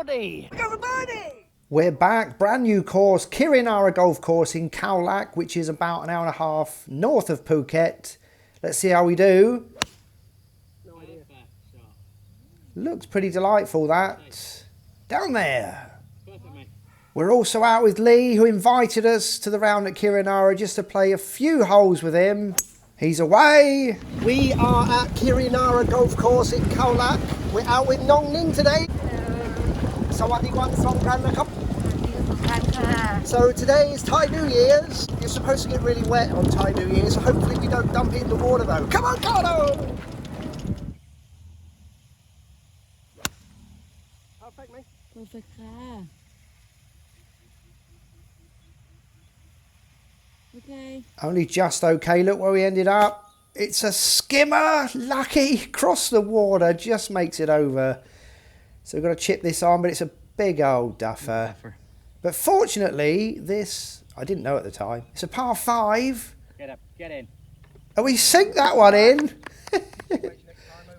birdie. Go for birdie. We're back, brand new course, Kirinara Golf Course in Khao Lak, which is about an hour and a half north of Phuket. Let's see how we do. No idea. Looks pretty delightful, that. Down there. Perfect, mate. We're also out with Lee, who invited us to the round at Kirinara just to play a few holes with him. He's away. We are at Kirinara Golf Course in Khao Lak. We're out with Nong Ning today. Sawadee from Grand. So today is Thai New Year's. You're supposed to get really wet on Thai New Year's, so hopefully we don't dump it in the water though. Come on, Cardo! Perfect, mate. Perfect. Okay. Only just okay. Look where we ended up. It's a skimmer. Lucky. Cross the water. Just makes it over. So we've got to chip this on, but it's a big old duffer. But fortunately, this, I didn't know at the time, it's a par 5. Get up, get in. And we sink that one in.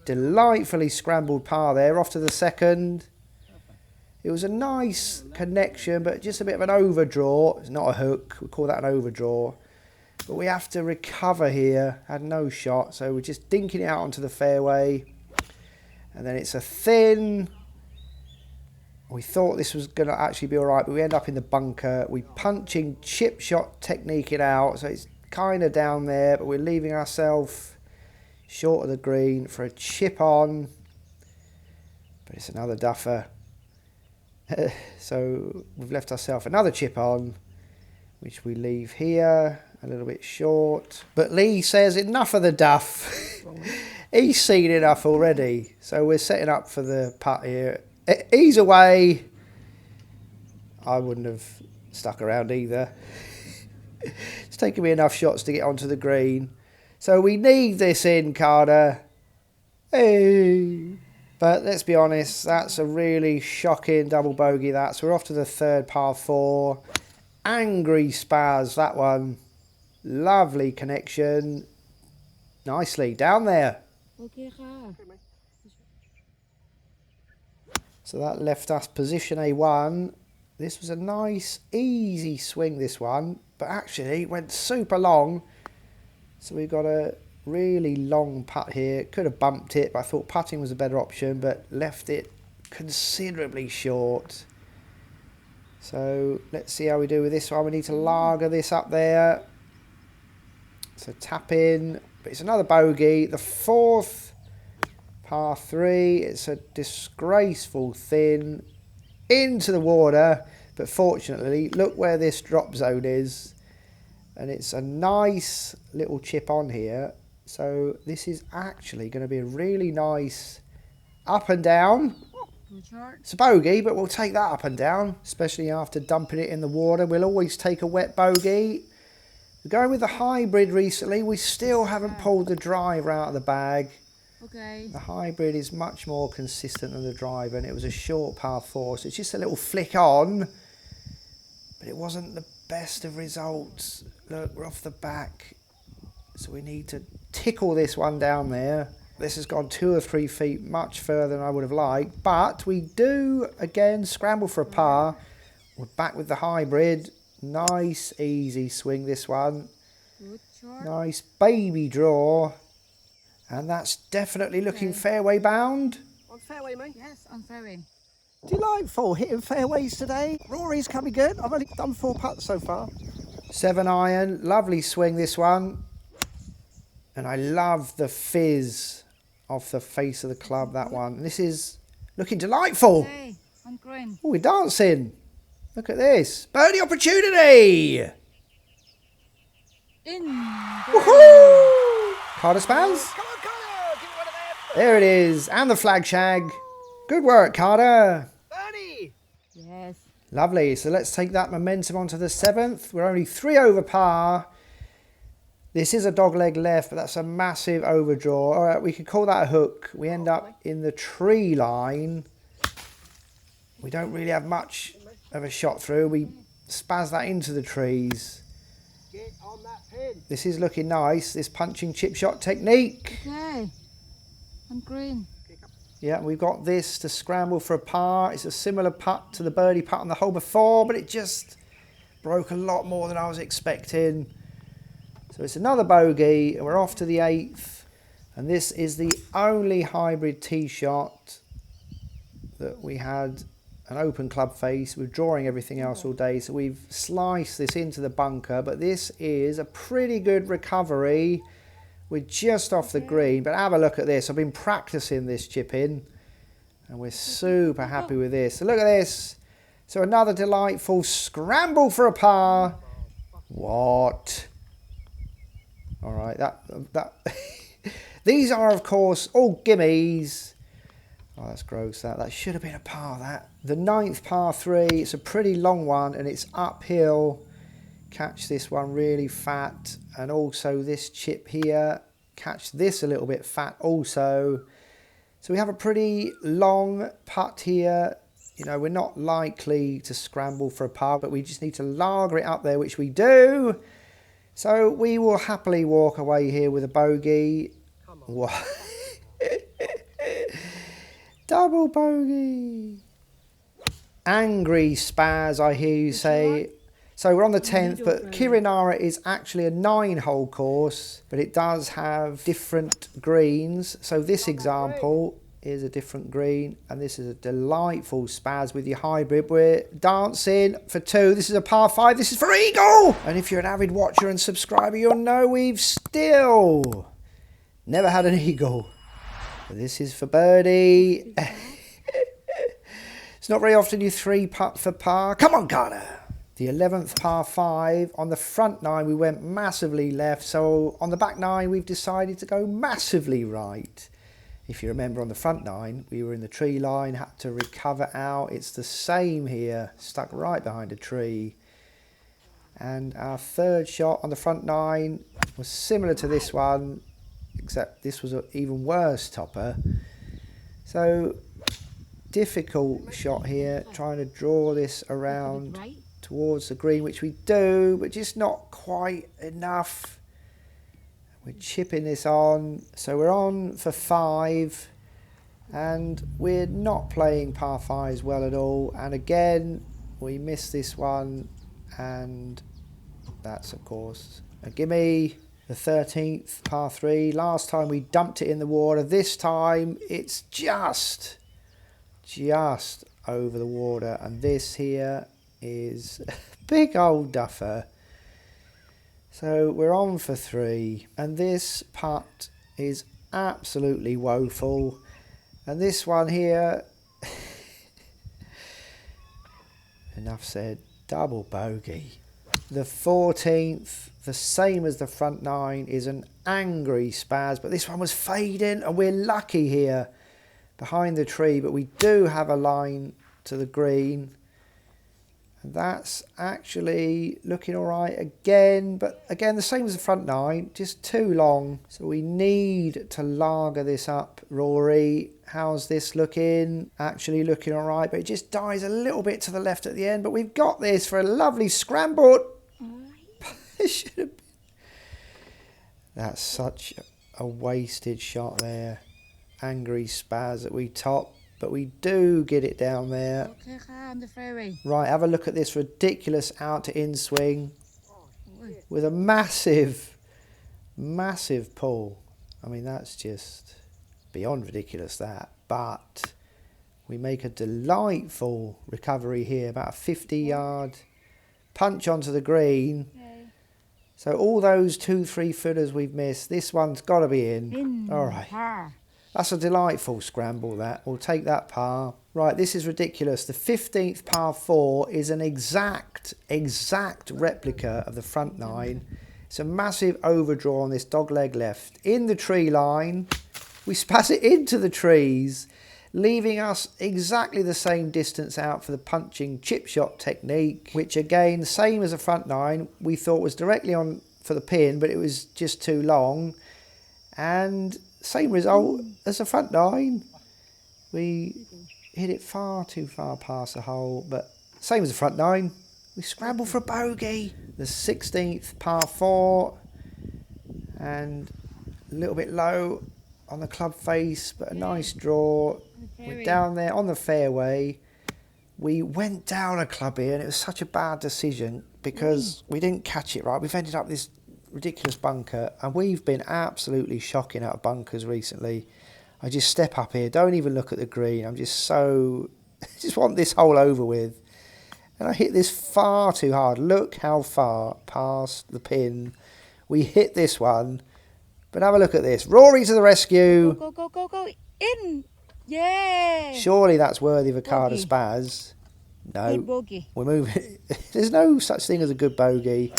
Delightfully scrambled par there, off to the second. It was a nice connection, but just a bit of an overdraw. It's not a hook, we call that an overdraw. But we have to recover here, had no shot, so we're just dinking it out onto the fairway. And then it's a thin. We thought this was going to actually be all right, but we end up in the bunker. We punching chip shot technique it out, so it's kind of down there, but we're leaving ourselves short of the green for a chip on. But it's another duffer. So we've left ourselves another chip on, which we leave here, a little bit short. But Lee says enough of the duff. He's seen enough already. So we're setting up for the putt here. He's away. I wouldn't have stuck around either. It's taken me enough shots to get onto the green. So we need this in, Carter. Hey. But let's be honest, that's a really shocking double bogey that. So we're off to the third par 4. Angry spaz, that one. Lovely connection. Nicely down there. Okay, So that left us position A1. This was a nice, easy swing, this one. But actually, it went super long. So we've got a really long putt here. Could have bumped it, but I thought putting was a better option. But left it considerably short. So let's see how we do with this one. We need to lager this up there. So tap in. But it's another bogey. The 4th. Par 3, it's a disgraceful thin into the water, but fortunately, look where this drop zone is, and it's a nice little chip on here. So this is actually going to be a really nice up and down. It's a bogey, but we'll take that up and down, especially after dumping it in the water. We'll always take a wet bogey. We're going with the hybrid recently. We still haven't pulled the driver out of the bag. Okay. The hybrid is much more consistent than the driver, and it was a short par 4, so it's just a little flick on, but it wasn't the best of results. Look, we're off the back, so we need to tickle this one down there. This has gone 2 or 3 feet much further than I would have liked, but we do again scramble for a par. We're back with the hybrid. Nice easy swing, this one. Good shot. Nice baby draw. And that's definitely looking fairway bound. On fairway, mate. Yes, on fairway. Delightful hitting fairways today. Rory's coming good. I've only done 4 putts so far. 7 iron, lovely swing this one. And I love the fizz off the face of the club, that one. This is looking delightful. Okay, on green. Oh, we're dancing. Look at this. Birdie opportunity. In. Woohoo! Carter spans. Come on, Carter. Give it one of them. There it is. And the flag shag. Good work, Carter. Birdie. Yes. Lovely. So let's take that momentum onto the 7th. We're only 3 over par. This is a dogleg left, but that's a massive overdraw. All right, we could call that a hook. We end up in the tree line. We don't really have much of a shot through. We spaz that into the trees. Get on that pin. This is looking nice, this punching chip shot technique. Okay. On green. Yeah, we've got this to scramble for a par. It's a similar putt to the birdie putt on the hole before, but it just broke a lot more than I was expecting. So it's another bogey, and we're off to the 8th. And this is the only hybrid tee shot that we had an open club face. We're drawing everything else all day, so we've sliced this into the bunker. But this is a pretty good recovery. We're just off the green, but have a look at this. I've been practicing this chip in, and we're super happy with this. So look at this. So another delightful scramble for a par. What? All right, that these are, of course, all gimmies. Oh, that's gross. That should have been a par, that. The 9th par 3, it's a pretty long one, and it's uphill. Catch this one really fat, and also this chip here. Catch this a little bit fat also. So we have a pretty long putt here. You know, we're not likely to scramble for a par, but we just need to lager it up there, which we do. So we will happily walk away here with a bogey. What? Double bogey. Angry Spaz, I hear you say. So we're on the 10th, but Kirinara is actually a 9-hole course, but it does have different greens. So this example is a different green, and this is a delightful Spaz with your hybrid. We're dancing for 2. This is a par 5. This is for eagle. And if you're an avid watcher and subscriber, you'll know we've still never had an eagle. But this is for birdie. It's not very often you 3-putt for par. Come on, Garner. The 11th par 5. On the front 9 we went massively left, so on the back 9 we've decided to go massively right. If you remember, on the front 9 we were in the tree line, had to recover out. It's the same here, stuck right behind a tree. And our 3rd shot on the front 9 was similar to this one, except this was an even worse topper. So difficult shot here, trying to draw this around towards the green, which we do, but just not quite enough. We're chipping this on, so we're on for 5, and we're not playing par 5s well at all. And again, we missed this one, and that's, of course, a gimme. The 13th par 3. Last time we dumped it in the water. This time it's just over the water, and this here is a big old duffer. So we're on for 3, and this putt is absolutely woeful, and this one here enough said, double bogey. The 14th, the same as the front 9, is an angry Spaz, but this one was fading, and we're lucky here behind the tree, but we do have a line to the green. And that's actually looking all right again, but again the same as the front 9, just too long. So we need to lager this up. Rory, how's this looking? Actually looking all right, but it just dies a little bit to the left at the end. But we've got this for a lovely scramble. It should have been. That's such a wasted shot there. Angry Spaz that we top. But we do get it down there. On the fairway. Right, have a look at this ridiculous out to in swing with a massive pull. I mean, that's just beyond ridiculous, that. But we make a delightful recovery here, about a 50-yard punch onto the green. Okay. So all those 2-3 footers we've missed, this one's got to be in. All right. Par. That's a delightful scramble, that. We'll take that par. Right, this is ridiculous. The 15th par 4 is an exact replica of the front 9. It's a massive overdraw on this dogleg left. In the tree line, we Spaz it into the trees, leaving us exactly the same distance out for the punching chip shot technique, which again, same as the front 9, we thought was directly on for the pin, but it was just too long. And same result as the front 9. We hit it far too far past the hole, but same as the front 9. We scrambled for a bogey. The 16th par 4, and a little bit low on the club face, but a nice draw. We're down there on the fairway. We went down a club here and it was such a bad decision because we didn't catch it right. We've ended up this ridiculous bunker and we've been absolutely shocking out of bunkers recently. I just step up here, don't even look at the green. I'm just so... I just want this hole over with. And I hit this far too hard. Look how far past the pin we hit this one. But have a look at this. Rory to the rescue. Go, go, go, go, go. In. Yeah. Surely that's worthy of a card of Bogey. spaz. No. Good bogey. We're moving. There's no such thing as a good bogey.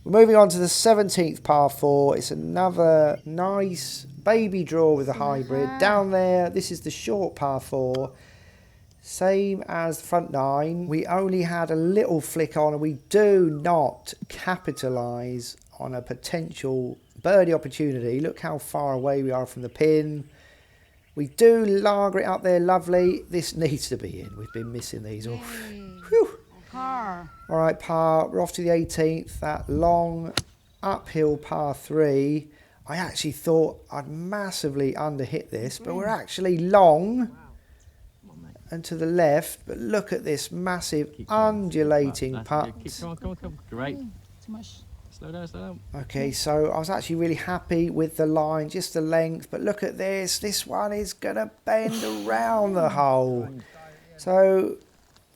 We're moving on to the 17th par 4. It's another nice baby draw with a hybrid. Down there, this is the short par 4. Same as the front 9. We only had a little flick on and we do not capitalise on a potential birdie opportunity. Look how far away we are from the pin. We do lager it up there, lovely. This needs to be in. We've been missing these. Oh, whew. Par. All right, par. We're off to the 18th. That long uphill par 3. I actually thought I'd massively underhit this, but we're actually long and to the left. But look at this massive undulating putt. Come on. Great. Too much. Slow down. Okay, so I was actually really happy with the line, just the length. But look at this. This one is going to bend around the hole. So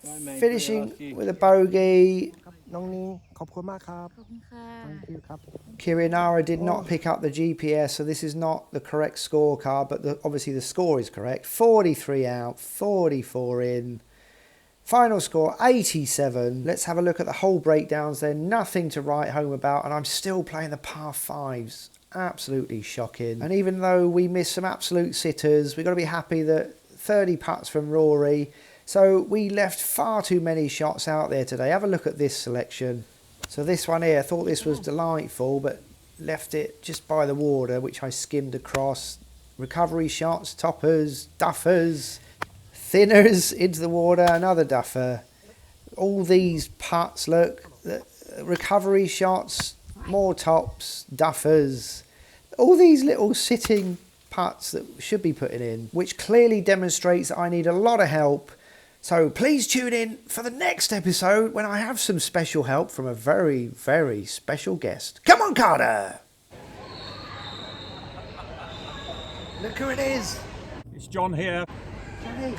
finishing with a bogey. น้องนิ้งขอบคุณมากครับ ขอบคุณค่ะ Thank you ครับ Kirinara did not pick up the GPS, so this is not the correct scorecard, but obviously the score is correct. 43 out, 44 in. Final score, 87. Let's have a look at the whole breakdowns there. Nothing to write home about, and I'm still playing the par 5s. Absolutely shocking. And even though we missed some absolute sitters, we've got to be happy that 30 putts from Rory. So we left far too many shots out there today. Have a look at this selection. So this one here, I thought this was delightful, but left it just by the water, which I skimmed across. Recovery shots, toppers, duffers, thinners into the water, another duffer. All these putts, look, recovery shots, more tops, duffers. All these little sitting putts that should be putting in, which clearly demonstrates that I need a lot of help. So please tune in for the next episode when I have some special help from a very, very special guest. Come on, Carter! Look who it is! It's John here. Johnny.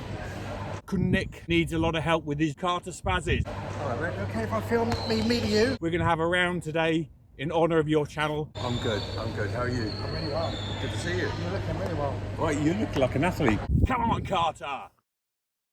Nick needs a lot of help with his Carter spazzes. Alright, Rick, okay if I film me meeting you? We're going to have a round today in honour of your channel. I'm good. How are you? I'm really well. Good to see you. You're looking really well. Right, you look like an athlete. Come on, Carter!